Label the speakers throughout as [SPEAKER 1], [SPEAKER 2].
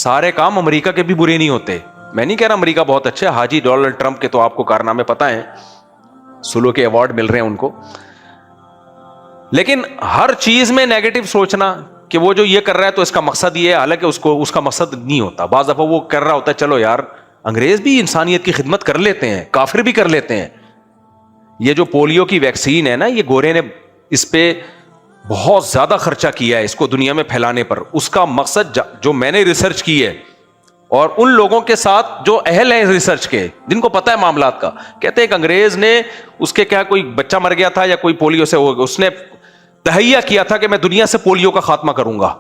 [SPEAKER 1] سارے کام امریکہ کے بھی برے نہیں ہوتے. میں نہیں کہہ رہا امریکہ بہت اچھا ہے, حاجی ڈونلڈ ٹرمپ کے تو آپ کو کارنامے پتہ ہیں, سلو کے ایوارڈ مل رہے ہیں ان کو. لیکن ہر چیز میں نیگیٹو سوچنا کہ وہ جو یہ کر رہا ہے تو اس کا مقصد یہ ہے, حالانکہ اس کا مقصد نہیں ہوتا. بعض دفعہ وہ کر رہا ہوتا ہے, چلو یار انگریز بھی انسانیت کی خدمت کر لیتے ہیں, کافر بھی کر لیتے ہیں. یہ جو پولیو کی ویکسین ہے نا, یہ گورے نے اس پہ بہت زیادہ خرچہ کیا ہے اس کو دنیا میں پھیلانے پر. اس کا مقصد جو میں نے ریسرچ کی ہے اور ان لوگوں کے ساتھ جو اہل ہیں ریسرچ کے, جن کو پتہ ہے معاملات کا, کہتے ہیں کہ انگریز نے اس کے کیا کوئی بچہ مر گیا تھا یا کوئی پولیو سے ہو گیا, اس نے تہیہ کیا تھا کہ میں دنیا سے پولیو کا خاتمہ کروں گا.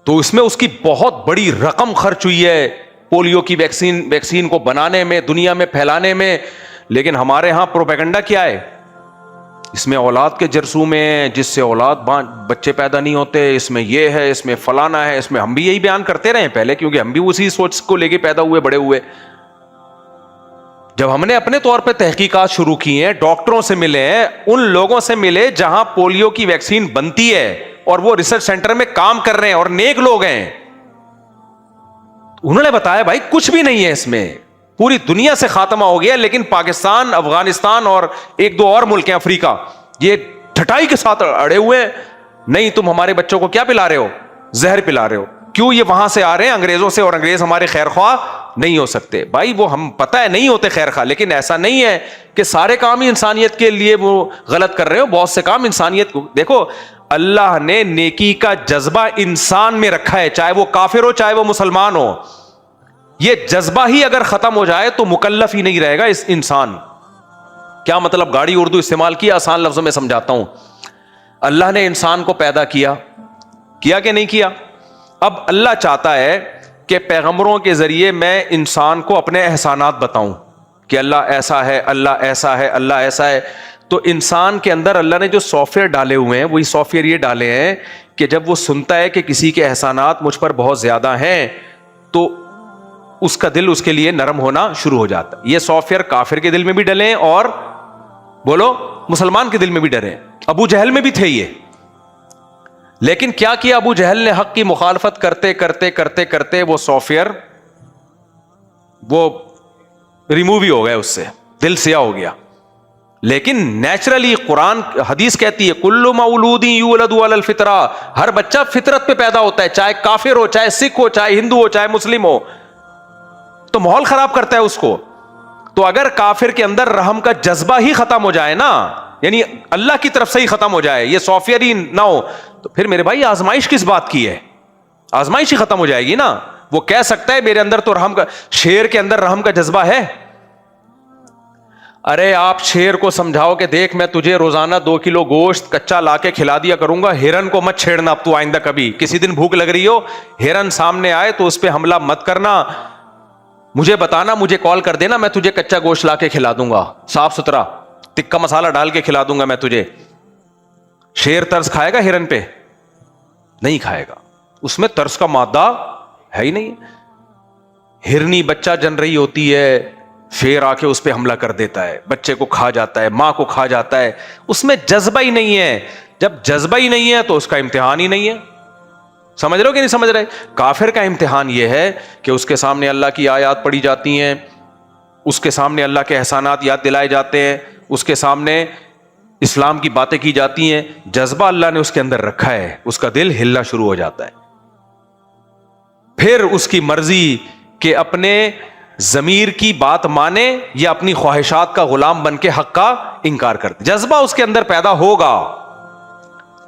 [SPEAKER 1] تو اس میں اس کی بہت بڑی رقم خرچ ہوئی ہے پولیو کی ویکسین کو بنانے میں, دنیا میں پھیلانے میں. لیکن ہمارے ہاں پروپیگنڈا کیا ہے, اس میں اولاد کے جرثومے ہیں, جس سے بچے پیدا نہیں ہوتے, اس میں یہ ہے, اس میں فلانا ہے, اس میں. ہم بھی یہی بیان کرتے رہے پہلے, کیونکہ ہم بھی اسی سوچ کو لے کے پیدا ہوئے بڑے ہوئے. جب ہم نے اپنے طور پہ تحقیقات شروع کی ہیں, ڈاکٹروں سے ملے ہیں, ان لوگوں سے ملے جہاں پولیو کی ویکسین بنتی ہے اور وہ ریسرچ سینٹر میں کام کر رہے ہیں اور نیک لوگ ہیں, انہوں نے بتایا بھائی کچھ بھی نہیں ہے اس میں, پوری دنیا سے خاتمہ ہو گیا. لیکن پاکستان, افغانستان اور ایک دو اور ملک ہیں افریقہ, یہ ٹھٹائی کے ساتھ اڑے ہوئے ہیں, نہیں تم ہمارے بچوں کو کیا پلا رہے ہو, زہر پلا رہے ہو. کیوں؟ یہ وہاں سے آ رہے ہیں انگریزوں سے, اور انگریز ہمارے خیر خواہ نہیں ہو سکتے. بھائی وہ ہم پتہ ہے نہیں ہوتے خیر خواہ, لیکن ایسا نہیں ہے کہ سارے کام ہی انسانیت کے لیے وہ غلط کر رہے ہو. بہت سے کام انسانیت کو, دیکھو اللہ نے نیکی کا جذبہ انسان میں رکھا ہے, چاہے وہ کافر ہو چاہے وہ مسلمان ہو. یہ جذبہ ہی اگر ختم ہو جائے تو مکلف ہی نہیں رہے گا اس انسان. کیا مطلب؟ گاڑی اردو استعمال کیا, آسان لفظوں میں سمجھاتا ہوں. اللہ نے انسان کو پیدا کیا کہ نہیں کیا؟ اب اللہ چاہتا ہے کہ پیغمبروں کے ذریعے میں انسان کو اپنے احسانات بتاؤں کہ اللہ ایسا ہے, اللہ ایسا ہے, اللہ ایسا ہے. تو انسان کے اندر اللہ نے جو سافٹ ویئر ڈالے ہوئے ہیں, وہی سافٹ ویئر یہ ڈالے ہیں کہ جب وہ سنتا ہے کہ کسی کے احسانات مجھ پر بہت زیادہ ہیں, تو اس کا دل اس کے لیے نرم ہونا شروع ہو جاتا ہے. یہ سافٹ ویئر کافر کے دل میں بھی ڈلے اور بولو مسلمان کے دل میں بھی ڈرے. ابو جہل میں بھی تھے یہ, لیکن کیا کیا ابو جہل نے؟ حق کی مخالفت کرتے کرتے کرتے کرتے وہ سافٹ ویئر وہ ریموو ہی ہو گئے, اس سے دل سیاہ ہو گیا. لیکن نیچرلی قرآن حدیث کہتی ہے کل مولود یولد علی الفطرہ, ہر بچہ فطرت پہ پیدا ہوتا ہے, چاہے کافر ہو, چاہے سکھ ہو, چاہے ہندو ہو, چاہے مسلم ہو. تو ماحول خراب کرتا ہے اس کو. تو اگر کافر کے اندر رحم کا جذبہ ہی ختم ہو جائے نا, یعنی اللہ کی طرف سے ہی ختم ہو جائے, یہ سافٹ ویئر ہی نہ ہو, تو پھر میرے بھائی آزمائش کس بات کی ہے؟ آزمائش ہی ختم ہو جائے گی نا. وہ کہہ سکتا ہے میرے اندر تو رحم کا, شیر کے اندر رحم کا جذبہ ہے. ارے آپ شیر کو سمجھاؤ کہ دیکھ میں تجھے روزانہ 2 کلو گوشت کچا لا کے کھلا دیا کروں گا, ہرن کو مت چھیڑنا اب تو آئندہ کبھی, کسی دن بھوک لگ رہی ہو, ہرن سامنے آئے تو اس پہ حملہ مت کرنا, مجھے بتانا, مجھے کال کر دینا, میں تجھے کچا گوشت لا کے کھلا دوں گا, صاف ستھرا تکا مسالہ ڈال کے کھلا دوں گا میں تجھے. شیر ترس کھائے گا ہرن پہ؟ نہیں کھائے گا, اس میں ترس کا مادہ ہے ہی نہیں. ہرنی بچہ جن رہی ہوتی ہے, شیر آ کے اس پہ حملہ کر دیتا ہے, بچے کو کھا جاتا ہے, ماں کو کھا جاتا ہے. اس میں جذبہ ہی نہیں ہے. جب جذبہ ہی نہیں ہے تو اس کا امتحان ہی نہیں ہے. سمجھ رہے ہو کہ نہیں سمجھ رہے؟ کافر کا امتحان یہ ہے کہ اس کے سامنے اللہ کی آیات پڑھی جاتی ہیں, اس کے سامنے اللہ کے احسانات یاد دلائے جاتے ہیں, اس کے سامنے اسلام کی باتیں کی جاتی ہیں, جذبہ اللہ نے اس کے اندر رکھا ہے, اس کا دل ہلنا شروع ہو جاتا ہے. پھر اس کی مرضی کہ اپنے ضمیر کی بات مانے یا اپنی خواہشات کا غلام بن کے حق کا انکار کرتے. جذبہ اس کے اندر پیدا ہوگا,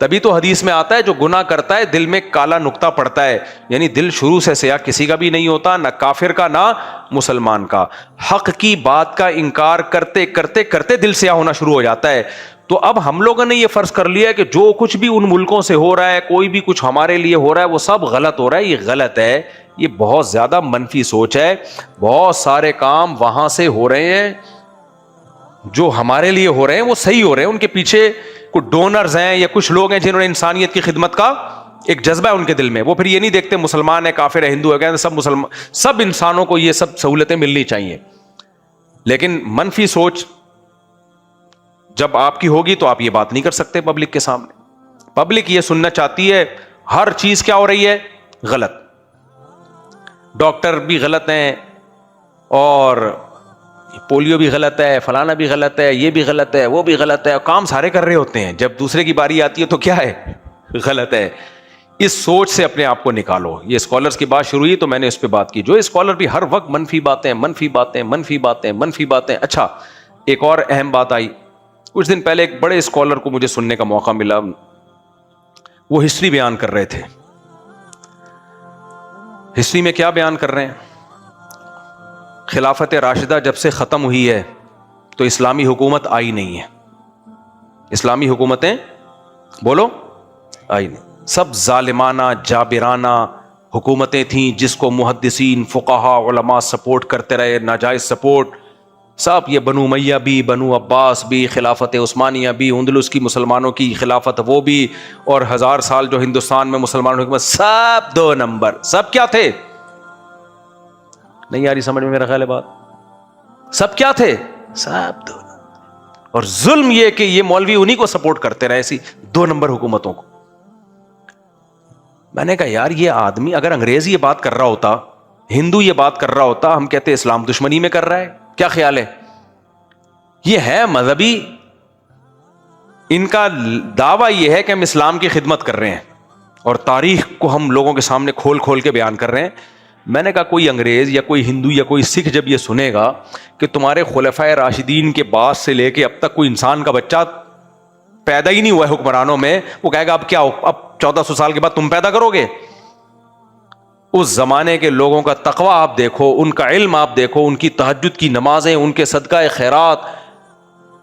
[SPEAKER 1] تبھی تو حدیث میں آتا ہے جو گناہ کرتا ہے دل میں کالا نقطہ پڑتا ہے, یعنی دل شروع سے سیاہ کسی کا بھی نہیں ہوتا, نہ کافر کا نہ مسلمان کا. حق کی بات کا انکار کرتے کرتے کرتے دل سیاہ ہونا شروع ہو جاتا ہے. تو اب ہم لوگوں نے یہ فرض کر لیا ہے کہ جو کچھ بھی ان ملکوں سے ہو رہا ہے, کوئی بھی کچھ ہمارے لیے ہو رہا ہے, وہ سب غلط ہو رہا ہے. یہ غلط ہے, یہ بہت زیادہ منفی سوچ ہے. بہت سارے کام وہاں سے ہو رہے ہیں جو ہمارے لیے ہو رہے ہیں, وہ صحیح ہو رہے ہیں. ان کے پیچھے کچھ ڈونرز ہیں یا کچھ لوگ ہیں جنہوں نے انسانیت کی خدمت کا ایک جذبہ ہے ان کے دل میں. وہ پھر یہ نہیں دیکھتے مسلمان ہے, کافر ہے, ہندو ہے, سب انسانوں کو یہ سب سہولتیں ملنی چاہیے. لیکن منفی سوچ جب آپ کی ہوگی تو آپ یہ بات نہیں کر سکتے پبلک کے سامنے. پبلک یہ سننا چاہتی ہے ہر چیز کیا ہو رہی ہے, غلط. ڈاکٹر بھی غلط ہیں اور پولیو بھی غلط ہے, فلانا بھی غلط ہے, یہ بھی غلط ہے, وہ بھی غلط ہے, کام سارے کر رہے ہوتے ہیں, جب دوسرے کی باری آتی ہے تو کیا ہے, غلط ہے. اس سوچ سے اپنے آپ کو نکالو. یہ اسکالرس کی بات شروع ہوئی تو میں نے اس پہ بات کی. جو اسکالر بھی ہر وقت منفی باتیں منفی باتیں منفی باتیں منفی باتیں. اچھا ایک اور اہم بات آئی, کچھ دن پہلے ایک بڑے اسکالر کو مجھے سننے کا موقع ملا, وہ ہسٹری بیان کر رہے تھے. ہسٹری میں کیا بیان کر رہے ہیں, خلافت راشدہ جب سے ختم ہوئی ہے تو اسلامی حکومت آئی نہیں ہے. اسلامی حکومتیں بولو آئی نہیں, سب ظالمانہ جابرانہ حکومتیں تھیں جس کو محدثین فقہا علماء سپورٹ کرتے رہے, ناجائز سپورٹ. سب یہ بنو امیہ بھی, بنو عباس بھی, خلافت عثمانیہ بھی, اندلس کی مسلمانوں کی خلافت وہ بھی, اور 1000 سال جو ہندوستان میں مسلمانوں کی حکومت, سب 2 نمبر. سب کیا تھے, نہیں آ رہی سمجھ میں میرا خیال ہے بات, سب کیا تھے, سب 2 نمبر. اور ظلم یہ کہ یہ مولوی انہی کو سپورٹ کرتے رہے, ایسی 2 نمبر حکومتوں کو. میں نے کہا یار یہ آدمی اگر انگریز یہ بات کر رہا ہوتا, ہندو یہ بات کر رہا ہوتا, ہم کہتے اسلام دشمنی میں کر رہا ہے. کیا خیال ہے, یہ ہے مذہبی, ان کا دعویٰ یہ ہے کہ ہم اسلام کی خدمت کر رہے ہیں اور تاریخ کو ہم لوگوں کے سامنے کھول کھول کے بیان کر رہے ہیں. میں نے کہا کوئی انگریز یا کوئی ہندو یا کوئی سکھ جب یہ سنے گا کہ تمہارے خلفائے راشدین کے بعد سے لے کے اب تک کوئی انسان کا بچہ پیدا ہی نہیں ہوا ہے حکمرانوں میں, وہ کہے گا اب کیا, اب 1400 سال کے بعد تم پیدا کرو گے. اس زمانے کے لوگوں کا تقوی آپ دیکھو, ان کا علم آپ دیکھو, ان کی تہجد کی نمازیں, ان کے صدقہ خیرات.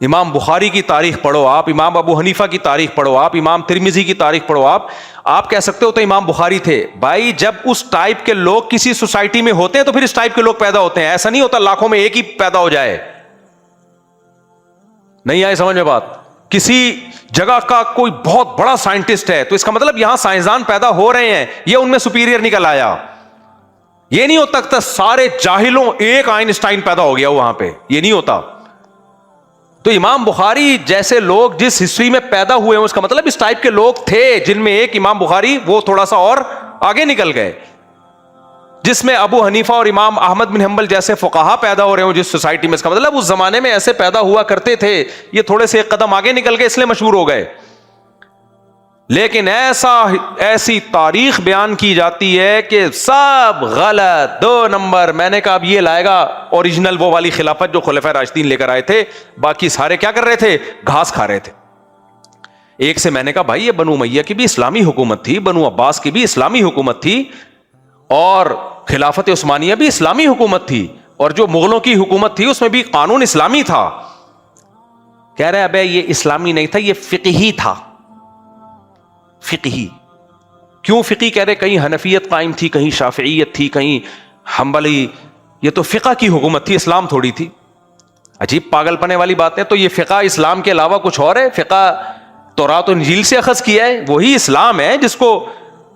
[SPEAKER 1] امام بخاری کی تاریخ پڑھو آپ, امام ابو حنیفہ کی تاریخ پڑھو آپ, امام ترمذی کی تاریخ پڑھو آپ کہہ سکتے ہو تو امام بخاری تھے. بھائی جب اس ٹائپ کے لوگ کسی سوسائٹی میں ہوتے ہیں تو پھر اس ٹائپ کے لوگ پیدا ہوتے ہیں. ایسا نہیں ہوتا لاکھوں میں ایک ہی پیدا ہو جائے. نہیں آئے سمجھ میں بات, کسی جگہ کا کوئی بہت بڑا سائنٹسٹ ہے تو اس کا مطلب یہاں سائنسدان پیدا ہو رہے ہیں, یہ ان میں سپیریئر نکل آیا. یہ نہیں ہوتا کہ سارے جاہلوں ایک آئنسٹائن پیدا ہو گیا وہاں پہ, یہ نہیں ہوتا. تو امام بخاری جیسے لوگ جس ہسٹری میں پیدا ہوئے ہیں اس کا مطلب اس ٹائپ کے لوگ تھے جن میں ایک امام بخاری وہ تھوڑا سا اور آگے نکل گئے, جس میں ابو حنیفہ اور امام احمد بن حنبل جیسے فقہا پیدا ہو رہے ہوں جس سوسائٹی میں, اس کا مطلب اس زمانے میں ایسے پیدا ہوا کرتے تھے. یہ تھوڑے سے ایک قدم آگے نکل گئے اس لیے مشہور ہو گئے. لیکن ایسی تاریخ بیان کی جاتی ہے کہ سب غلط, 2 نمبر. میں نے کہا اب یہ لائے گا اوریجنل وہ والی خلافت جو خلفائے راشدین لے کر آئے تھے, باقی سارے کیا کر رہے تھے, گھاس کھا رہے تھے. ایک سے میں نے کہا بھائی یہ بنو امیہ کی بھی اسلامی حکومت تھی, بنو عباس کی بھی اسلامی حکومت تھی, اور خلافت عثمانیہ بھی اسلامی حکومت تھی, اور جو مغلوں کی حکومت تھی اس میں بھی قانون اسلامی تھا. کہہ رہے ابے یہ اسلامی نہیں تھا, یہ فقہی تھا. فقہی کیوں فقہی کہہ رہے, کہیں حنفیت قائم تھی, کہیں شافعیت تھی, کہیں حنبلی, یہ تو فقہ کی حکومت تھی, اسلام تھوڑی تھی. عجیب پاگل پنے والی بات ہے. تو یہ فقہ اسلام کے علاوہ کچھ اور ہے؟ فقہ تورات و انجیل سے اخذ کیا ہے, وہی اسلام ہے جس کو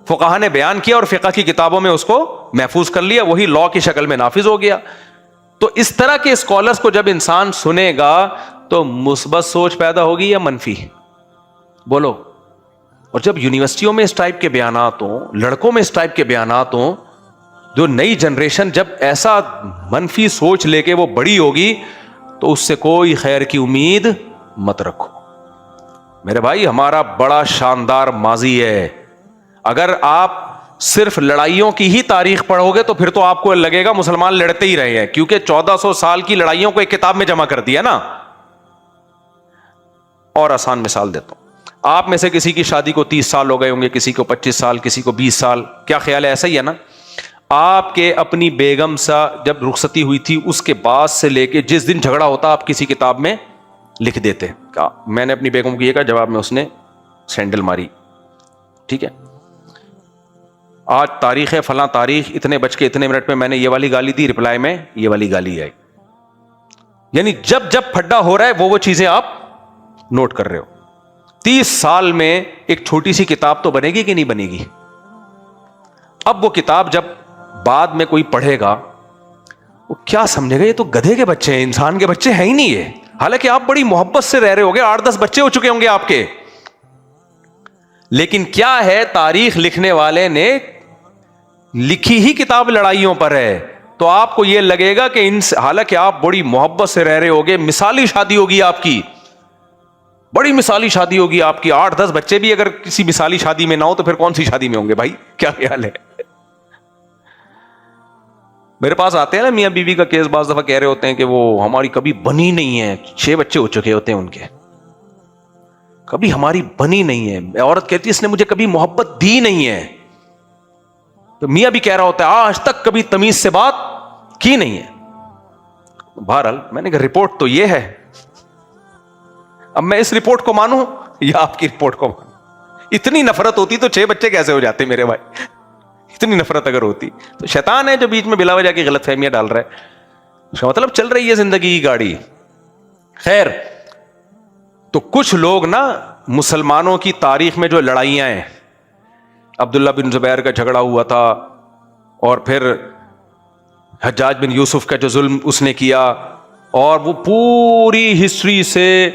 [SPEAKER 1] فقہا نے بیان کیا اور فقہ کی کتابوں میں اس کو محفوظ کر لیا, وہی لا کی شکل میں نافذ ہو گیا. تو اس طرح کے اسکالرس کو جب انسان سنے گا تو مثبت سوچ پیدا ہوگی یا منفی, بولو. اور جب یونیورسٹیوں میں اس ٹائپ کے بیانات ہوں, لڑکوں میں اس ٹائپ کے بیانات ہوں, جو نئی جنریشن جب ایسا منفی سوچ لے کے وہ بڑی ہوگی تو اس سے کوئی خیر کی امید مت رکھو. میرے بھائی ہمارا بڑا شاندار ماضی ہے. اگر آپ صرف لڑائیوں کی ہی تاریخ پڑھو گے تو پھر تو آپ کو لگے گا مسلمان لڑتے ہی رہے ہیں, کیونکہ 1400 سال کی لڑائیوں کو ایک کتاب میں جمع کر دیا نا. اور آسان مثال دیتا ہوں, آپ میں سے کسی کی شادی کو 30 سال ہو گئے ہوں گے, کسی کو 25 سال, کسی کو 20 سال. کیا خیال ہے, ایسا ہی ہے نا؟ آپ کے اپنی بیگم سے جب رخصتی ہوئی تھی اس کے بعد سے لے کے جس دن جھگڑا ہوتا آپ کسی کتاب میں لکھ دیتے. میں نے اپنی بیگم کو یہ کہا, جواب میں اس نے سینڈل ماری. ٹھیک ہے, آج تاریخ ہے فلاں تاریخ, اتنے بج کے اتنے منٹ میں میں نے یہ والی گالی دی, رپلائی میں یہ والی گالی آئی. یعنی جب جب پھڈا ہو رہا ہے وہ چیزیں آپ نوٹ کر رہے ہو. 30 سال میں ایک چھوٹی سی کتاب تو بنے گی کہ نہیں بنے گی؟ اب وہ کتاب جب بعد میں کوئی پڑھے گا وہ کیا سمجھے گا, یہ تو گدھے کے بچے ہیں, انسان کے بچے ہیں ہی نہیں یہ. حالانکہ آپ بڑی محبت سے رہ رہے ہوگے, 8-10 بچے ہو چکے ہوں گے آپ کے. لیکن کیا ہے, تاریخ لکھنے والے نے لکھی ہی کتاب لڑائیوں پر ہے, تو آپ کو یہ لگے گا کہ حالانکہ آپ بڑی محبت سے رہ رہے ہوگے, مثالی شادی ہوگی آپ کی, بڑی مثالی شادی ہوگی آپ کی, 8-10 بچے بھی اگر کسی مثالی شادی میں نہ ہو تو پھر کون سی شادی میں ہوں گے بھائی؟ کیا خیال ہے؟ میرے پاس آتے ہیں نا میاں بیوی کا کیس, بعض دفعہ کہہ رہے ہوتے ہیں کہ وہ ہماری کبھی بنی نہیں ہے, 6 بچے ہو چکے ہوتے ہیں ان کے, کبھی ہماری بنی نہیں ہے. عورت کہتی ہے اس نے مجھے کبھی محبت دی نہیں ہے, تو میاں بھی کہہ رہا ہوتا ہے آج تک کبھی تمیز سے بات کی نہیں ہے. بہرحال میں نے کہا رپورٹ تو یہ ہے, اب میں اس رپورٹ کو مانوں یا آپ کی رپورٹ کو مانوں؟ اتنی نفرت ہوتی تو 6 بچے کیسے ہو جاتے میرے بھائی؟ اتنی نفرت اگر ہوتی تو شیطان ہے جو بیچ میں بلا وجہ کی غلط فہمیاں ڈال رہا ہے, اس کا مطلب چل رہی ہے زندگی کی گاڑی. خیر, تو کچھ لوگ نا مسلمانوں کی تاریخ میں جو لڑائیاں ہیں, عبداللہ بن زبیر کا جھگڑا ہوا تھا, اور پھر حجاج بن یوسف کا جو ظلم اس نے کیا, اور وہ پوری ہسٹری سے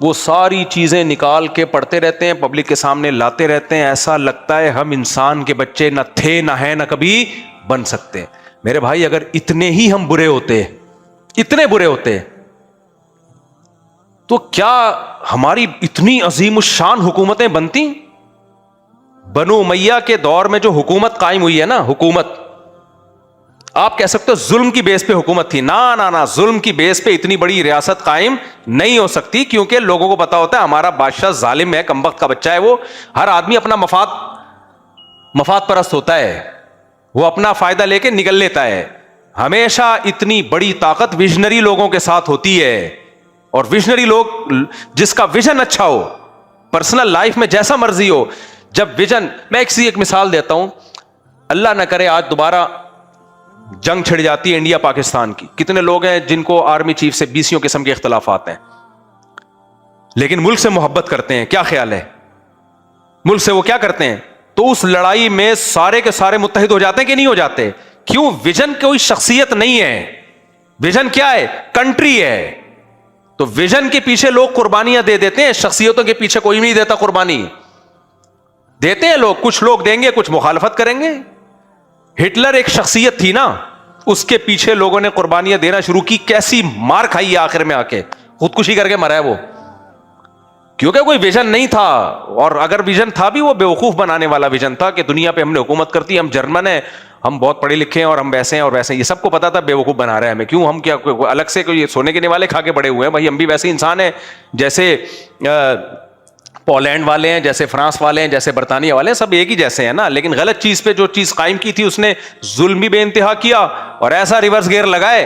[SPEAKER 1] وہ ساری چیزیں نکال کے پڑھتے رہتے ہیں, پبلک کے سامنے لاتے رہتے ہیں, ایسا لگتا ہے ہم انسان کے بچے نہ تھے نہ ہیں نہ کبھی بن سکتے. میرے بھائی اگر اتنے ہی ہم برے ہوتے, اتنے برے ہوتے, تو کیا ہماری اتنی عظیم الشان حکومتیں بنتی؟ بنو امیہ کے دور میں جو حکومت قائم ہوئی ہے نا, حکومت آپ کہہ سکتے ہو ظلم کی بیس پہ حکومت تھی, نہ ظلم کی بیس پہ اتنی بڑی ریاست قائم نہیں ہو سکتی, کیونکہ لوگوں کو پتا ہوتا ہے ہمارا بادشاہ ظالم ہے, کمبخت کا بچہ ہے, وہ ہر آدمی اپنا مفاد پرست ہوتا ہے, وہ اپنا فائدہ لے کے نکل لیتا ہے. ہمیشہ اتنی بڑی طاقت ویژنری لوگوں کے ساتھ ہوتی ہے, اور ویژنری لوگ جس کا ویژن اچھا ہو, پرسنل لائف میں جیسا مرضی ہو, جب ویژن, میں ایک مثال دیتا ہوں, اللہ نہ کرے آج دوبارہ جنگ چھڑ جاتی ہے انڈیا پاکستان کی, کتنے لوگ ہیں جن کو آرمی چیف سے 20 قسم کے اختلافات ہیں, لیکن ملک سے محبت کرتے ہیں, کیا خیال ہے؟ ملک سے وہ کیا کرتے ہیں, تو اس لڑائی میں سارے کے سارے متحد ہو جاتے ہیں کہ نہیں ہو جاتے؟ کیوں؟ ویژن کوئی شخصیت نہیں ہے, ویژن کیا ہے؟ کنٹری ہے. تو ویژن کے پیچھے لوگ قربانیاں دے دیتے ہیں, شخصیتوں کے پیچھے کوئی نہیں دیتا قربانی. دیتے ہیں لوگ, کچھ لوگ دیں گے, کچھ مخالفت کریں گے. ہٹلر ایک شخصیت تھی نا, اس کے پیچھے لوگوں نے قربانیاں دینا شروع کی, کیسی مار کھائی ہے آخر میں آ کے, خودکشی کر کے مرا ہے وہ, کیونکہ کوئی ویژن نہیں تھا. اور اگر ویژن تھا بھی وہ بیوقوف بنانے والا ویژن تھا کہ دنیا پہ ہم نے حکومت کرتی, ہم جرمن ہیں, ہم بہت پڑھے لکھے ہیں, اور ہم ویسے ہیں اور ویسے ہیں, یہ سب کو پتا تھا بیوقوف بنا رہے ہیں ہمیں. کیوں؟ ہم کیا الگ سے کوئی سونے کے نوالے کھا کے بڑے ہوئے ہیں بھائی, ہم بھی ویسے انسان ہیں جیسے پولینڈ والے ہیں, جیسے فرانس والے ہیں, جیسے برطانیہ والے ہیں, سب ایک ہی جیسے ہیں نا. لیکن غلط چیز پہ جو چیز قائم کی تھی اس نے ظلم بھی بے انتہا کیا, اور ایسا ریورس گیئر لگائے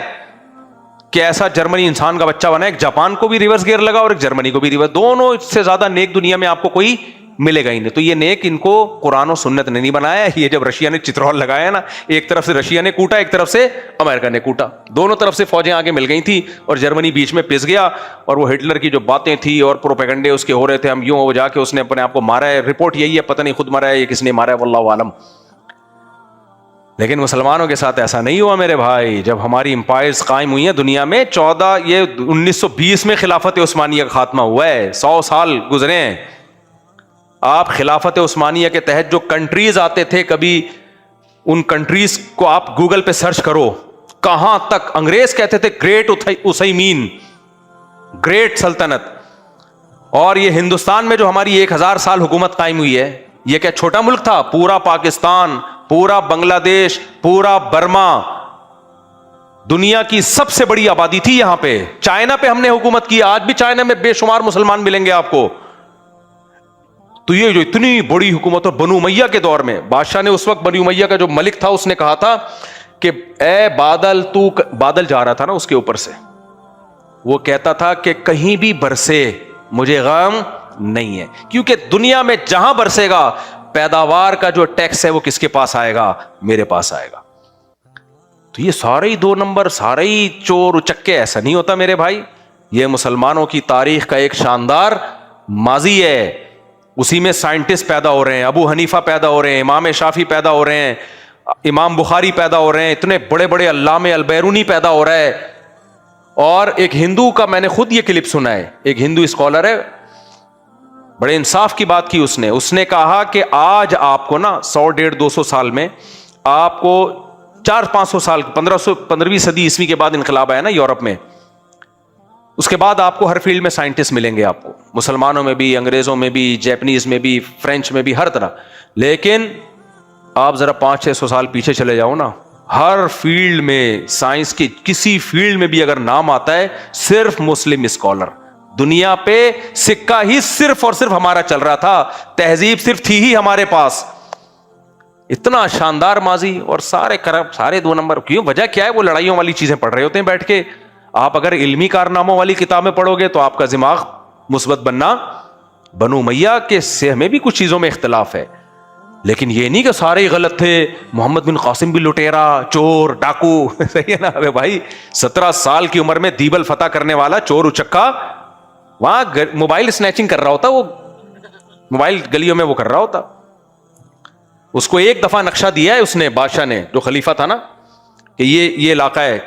[SPEAKER 1] کہ ایسا جرمنی انسان کا بچہ بنا, ایک جاپان کو بھی ریورس گیئر لگا اور ایک جرمنی کو بھی ریورس, دونوں سے زیادہ نیک دنیا میں آپ کو کوئی ملے گا ہی نہیں. تو یہ نیک ان کو قرآن و سنت نے نہیں بنایا. یہ جب رشیا نے چترول لگایا نا, ایک طرف سے رشیا نے کوٹا, ایک طرف سے امریکہ نے کوٹا, دونوں طرف سے فوجیں آگے مل گئی تھی, اور جرمنی بیچ میں پس گیا. اور وہ ہٹلر کی جو باتیں تھی اور پروپیگنڈے اس کے ہو رہے تھے, ہم یوں ہو جا کے اس نے اپنے آپ کو مارا ہے, رپورٹ یہی ہے, پتہ نہیں خود مارا ہے یا کس نے مارا ہے, واللہ عالم. لیکن مسلمانوں کے ساتھ ایسا نہیں ہوا میرے بھائی. جب ہماری امپائرز قائم ہوئی ہیں دنیا میں, 1920 میں خلافت عثمانیہ کا خاتمہ ہوا ہے, 100 سال گزرے ہیں. آپ خلافت عثمانیہ کے تحت جو کنٹریز آتے تھے, کبھی ان کنٹریز کو آپ گوگل پہ سرچ کرو, کہاں تک انگریز کہتے تھے گریٹ اسیمین, گریٹ سلطنت. اور یہ ہندوستان میں جو ہماری 1000 سال حکومت قائم ہوئی ہے, یہ کیا چھوٹا ملک تھا؟ پورا پاکستان, پورا بنگلہ دیش, پورا برما, دنیا کی سب سے بڑی آبادی تھی یہاں پہ. چائنا پہ ہم نے حکومت کی, آج بھی چائنا میں بے شمار مسلمان ملیں گے آپ کو. تو یہ جو اتنی بڑی حکومت, اور بنو امیہ کے دور میں بادشاہ نے, اس وقت بنو امیہ کا جو ملک تھا, اس نے کہا تھا کہ اے بادل, تو بادل جا رہا تھا نا اس کے اوپر سے, وہ کہتا تھا کہ کہیں بھی برسے مجھے غم نہیں ہے, کیونکہ دنیا میں جہاں برسے گا پیداوار کا جو ٹیکس ہے وہ کس کے پاس آئے گا؟ میرے پاس آئے گا. تو یہ سارے ہی 2 نمبر, سارے ہی چور اچکے, ایسا نہیں ہوتا میرے بھائی. یہ مسلمانوں کی تاریخ کا ایک شاندار ماضی ہے. اسی میں سائنٹسٹ پیدا ہو رہے ہیں, ابو حنیفہ پیدا ہو رہے ہیں, امام شافعی پیدا ہو رہے ہیں, امام بخاری پیدا ہو رہے ہیں, اتنے بڑے بڑے علامہ البیرونی پیدا ہو رہا ہے. اور ایک ہندو کا میں نے خود یہ کلپ سنا ہے, ایک ہندو اسکالر ہے, بڑے انصاف کی بات کی اس نے کہا کہ آج آپ کو نا 100-150-200 سال میں آپ کو 400-500 سال 1500 صدی عیسوی کے بعد انقلاب آیا نا یورپ میں, اس کے بعد آپ کو ہر فیلڈ میں سائنٹسٹ ملیں گے, آپ کو مسلمانوں میں بھی, انگریزوں میں بھی, جیپنیز میں بھی, فرینچ میں بھی, ہر طرح. لیکن آپ ذرا 500-600 سال پیچھے چلے جاؤ نا, ہر فیلڈ میں, سائنس کی کسی فیلڈ میں بھی اگر نام آتا ہے صرف مسلم اسکالر. دنیا پہ سکہ ہی صرف اور صرف ہمارا چل رہا تھا, تہذیب صرف تھی ہی ہمارے پاس. اتنا شاندار ماضی, اور سارے کرپٹ, سارے 2 نمبر. کیوں؟ وجہ کیا ہے؟ وہ لڑائیوں والی چیزیں پڑھ رہے ہوتے ہیں بیٹھ کے. آپ اگر علمی کارناموں والی کتابیں پڑھو گے تو آپ کا دماغ مثبت بننا. بنو امیہ کے سے ہمیں بھی کچھ چیزوں میں اختلاف ہے, لیکن یہ نہیں کہ سارے ہی غلط تھے. محمد بن قاسم بھی لٹیرا, چور, ڈاکو. صحیح ہے نا؟ ابے بھائی 17 سال کی عمر میں دیبل فتح کرنے والا چور اچکا وہاں موبائل سنیچنگ کر رہا ہوتا, وہ موبائل گلیوں میں وہ کر رہا ہوتا. اس کو ایک دفعہ نقشہ دیا ہے اس نے, بادشاہ نے, جو خلیفہ تھا نا, کہ یہ علاقہ ہے,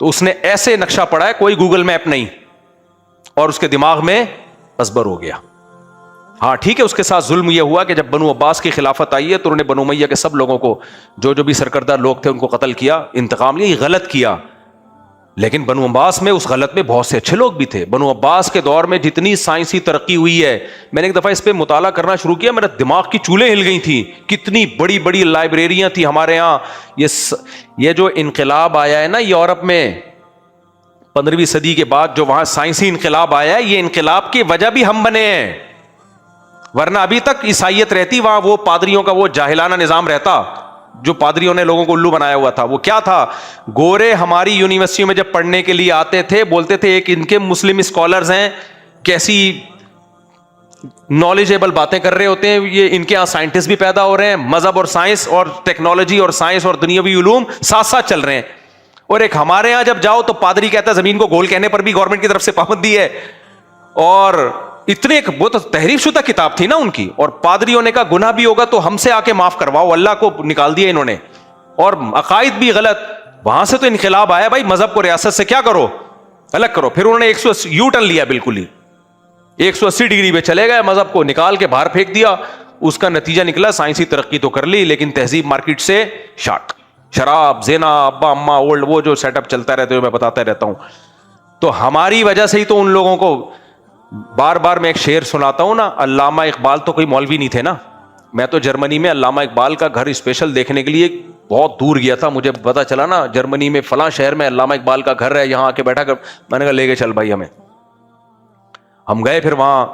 [SPEAKER 1] تو اس نے ایسے نقشہ پڑھا ہے, کوئی گوگل میپ نہیں, اور اس کے دماغ میں ازبر ہو گیا. ہاں ٹھیک ہے, اس کے ساتھ ظلم یہ ہوا کہ جب بنو عباس کی خلافت آئی ہے تو انہوں نے بنو امیہ کے سب لوگوں کو, جو بھی سرکردہ لوگ تھے, ان کو قتل کیا, انتقام لیا. یہ غلط کیا, لیکن بنو عباس میں, اس غلط میں بہت سے اچھے لوگ بھی تھے. بنو عباس کے دور میں جتنی سائنسی ترقی ہوئی ہے, میں نے ایک دفعہ اس پہ مطالعہ کرنا شروع کیا, میرا دماغ کی چولیں ہل گئی تھیں. کتنی بڑی بڑی لائبریریاں تھیں ہمارے ہاں. یہ جو انقلاب آیا ہے نا یورپ میں 15ویں صدی کے بعد, جو وہاں سائنسی انقلاب آیا ہے, یہ انقلاب کی وجہ بھی ہم بنے ہیں. ورنہ ابھی تک عیسائیت رہتی, وہاں وہ پادریوں کا وہ جاہلانہ نظام رہتا, جو پادریوں نے لوگوں کو الو بنایا ہوا تھا. وہ کیا تھا؟ گورے ہماری یونیورسٹیوں میں جب پڑھنے کے لیے آتے تھے, بولتے تھے ایک ان کے مسلم اسکالرز ہیں, کیسی نالجیبل باتیں کر رہے ہوتے ہیں, یہ ان کے یہاں سائنٹسٹ بھی پیدا ہو رہے ہیں, مذہب اور سائنس اور ٹیکنالوجی اور سائنس اور دنیاوی علوم ساتھ ساتھ چل رہے ہیں. اور ایک ہمارے یہاں جب جاؤ تو پادری کہتا ہے زمین کو گول کہنے پر بھی گورنمنٹ کی طرف سے پابندی ہے. اور اتنے, وہ تو تحریف شدہ کتاب تھی نا ان کی, اور پادریوں نے کہا گناہ بھی ہوگا تو ہم سے آ کے معاف کرواؤ, اللہ کو نکال دیا انہوں نے, اور عقائد بھی غلط. وہاں سے تو انقلاب آیا بھائی, مذہب کو ریاست سے کیا کرو, الگ کرو. پھر انہوں نے 180 یو ٹرن لیا, بالکل ہی 180 ڈگری پہ چلے گئے, مذہب کو نکال کے باہر پھینک دیا. اس کا نتیجہ نکلا سائنسی ترقی تو کر لی, لیکن تہذیب مارکیٹ سے شارٹ. شراب, زنا, ابا اماں, اولڈ, وہ جو سیٹ اپ چلتا رہتا ہے میں بتاتا رہتا ہوں. تو ہماری وجہ سے ہی تو ان لوگوں کو بار بار میں ایک شعر سناتا ہوں نا, علامہ اقبال تو کوئی مولوی نہیں تھے نا. میں تو جرمنی میں علامہ اقبال کا گھر اسپیشل دیکھنے کے لیے بہت دور گیا تھا. مجھے پتا چلا نا جرمنی میں فلاں شہر میں علامہ اقبال کا گھر ہے, یہاں آ کے بیٹھا کر. میں نے کہا لے کے چل بھائی ہمیں. ہم گئے, پھر وہاں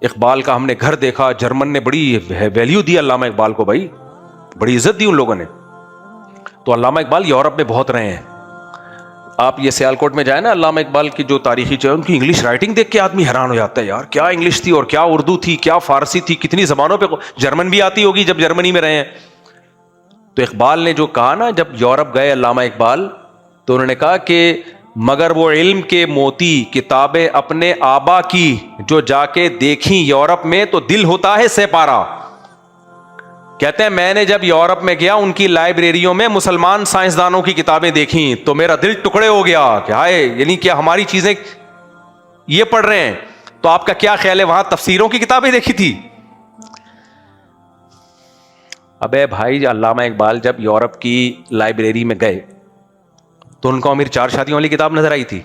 [SPEAKER 1] اقبال کا ہم نے گھر دیکھا. جرمن نے بڑی ویلیو دی علامہ اقبال کو بھائی, بڑی عزت دی ان لوگوں نے. تو علامہ اقبال یورپ میں بہت رہے ہیں. آپ یہ سیالکوٹ میں جائیں نا, علامہ اقبال کی جو تاریخی چیز, ان کی انگلش رائٹنگ دیکھ کے آدمی حیران ہو جاتا ہے, یار کیا انگلش تھی, اور کیا اردو تھی, کیا فارسی تھی, کتنی زبانوں پہ. جرمن بھی آتی ہوگی جب جرمنی میں رہے ہیں. تو اقبال نے جو کہا نا, جب یورپ گئے علامہ اقبال, تو انہوں نے کہا کہ مگر وہ علم کے موتی کتابیں اپنے آبا کی جو جا کے دیکھیں یورپ میں, تو دل ہوتا ہے سیپارا. کہتے ہیں میں نے جب یورپ میں گیا, ان کی لائبریریوں میں مسلمان سائنسدانوں کی کتابیں دیکھیں تو میرا دل ٹکڑے ہو گیا کہ ہائے, یعنی کیا ہماری چیزیں یہ پڑھ رہے ہیں. تو آپ کا کیا خیال ہے, وہاں تفسیروں کی کتابیں دیکھی تھی؟ ابے بھائی, علامہ اقبال جب یورپ کی لائبریری میں گئے تو ان کو امیر 4 شادیوں والی کتاب نظر آئی تھی.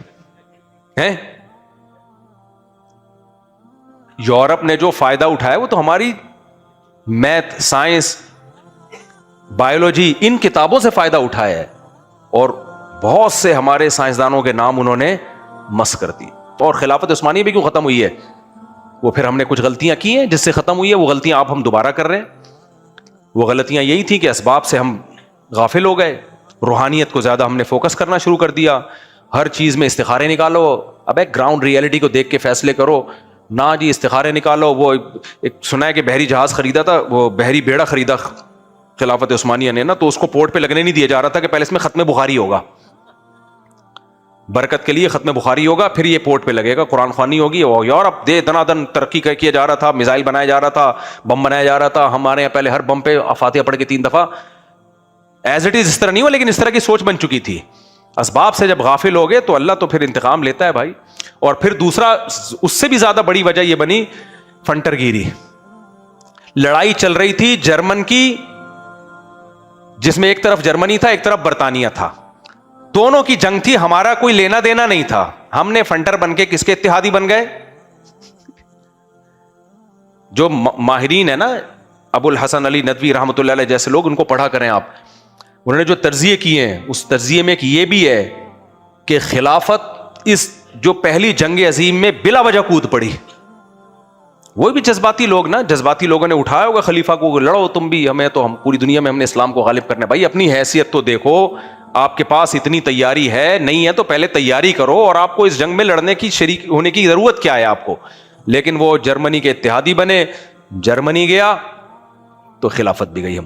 [SPEAKER 1] یورپ نے جو فائدہ اٹھایا وہ تو ہماری میتھ, سائنس, بایولوجی, ان کتابوں سے فائدہ اٹھایا ہے. اور بہت سے ہمارے سائنسدانوں کے نام انہوں نے مس کر دی. اور خلافت عثمانیہ بھی کیوں ختم ہوئی ہے؟ وہ پھر ہم نے کچھ غلطیاں کی ہیں جس سے ختم ہوئی ہے. وہ غلطیاں آپ ہم دوبارہ کر رہے ہیں. وہ غلطیاں یہی تھی کہ اسباب سے ہم غافل ہو گئے, روحانیت کو زیادہ ہم نے فوکس کرنا شروع کر دیا. ہر چیز میں استخارے نکالو, اب ایک گراؤنڈ ریئلٹی کو دیکھ کے فیصلے کرو نہ جی. استخارے نکالو. وہ ایک سنا ہے کہ بحری جہاز خریدا تھا, وہ بحری بیڑا خریدا خلافت عثمانیہ نے نا, تو اس کو پورٹ پہ لگنے نہیں دیا جا رہا تھا کہ پہلے اس میں ختم بخاری ہوگا, برکت کے لیے ختم بخاری ہوگا, پھر یہ پورٹ پہ لگے گا, قرآن خوانی ہوگی. اور یورپ دے دنا دن ترقی کیا جا رہا تھا, میزائل بنایا جا رہا تھا, بم بنایا جا رہا تھا. ہمارے یہاں پہلے ہر بم پہ فاتحہ پڑھ کے 3 دفعہ. ایز اٹ از اس طرح نہیں ہوا, لیکن اس طرح کی سوچ بن چکی تھی. اسباب سے جب غافل ہو گئے تو اللہ تو پھر انتقام لیتا ہے بھائی. اور پھر دوسرا, اس سے بھی زیادہ بڑی وجہ یہ بنی فنٹر گیری. لڑائی چل رہی تھی جرمن کی جس میں ایک طرف جرمنی تھا ایک طرف برطانیہ تھا, دونوں کی جنگ تھی, ہمارا کوئی لینا دینا نہیں تھا, ہم نے فنٹر بن کے کس کے اتحادی بن گئے؟ جو ماہرین ہے نا, ابو الحسن علی ندوی رحمۃ اللہ علیہ جیسے لوگ, ان کو پڑھا کریں آپ, انہوں نے جو تجزیے کیے ہیں اس تجزیے میں یہ بھی ہے کہ خلافت اس جو پہلی جنگ عظیم میں بلا وجہ کود پڑی. وہ بھی جذباتی لوگ نا, جذباتی لوگوں نے اٹھایا ہوگا خلیفہ کو, لڑو تم بھی, ہمیں تو ہم پوری دنیا میں ہم نے اسلام کو غالب کرنا ہے. بھائی اپنی حیثیت تو دیکھو, آپ کے پاس اتنی تیاری ہے, نہیں ہے تو پہلے تیاری کرو, اور آپ کو اس جنگ میں لڑنے کی شریک ہونے کی ضرورت کیا ہے آپ کو. لیکن وہ جرمنی کے اتحادی بنے, جرمنی گیا تو خلافت بھی گئی ہماری.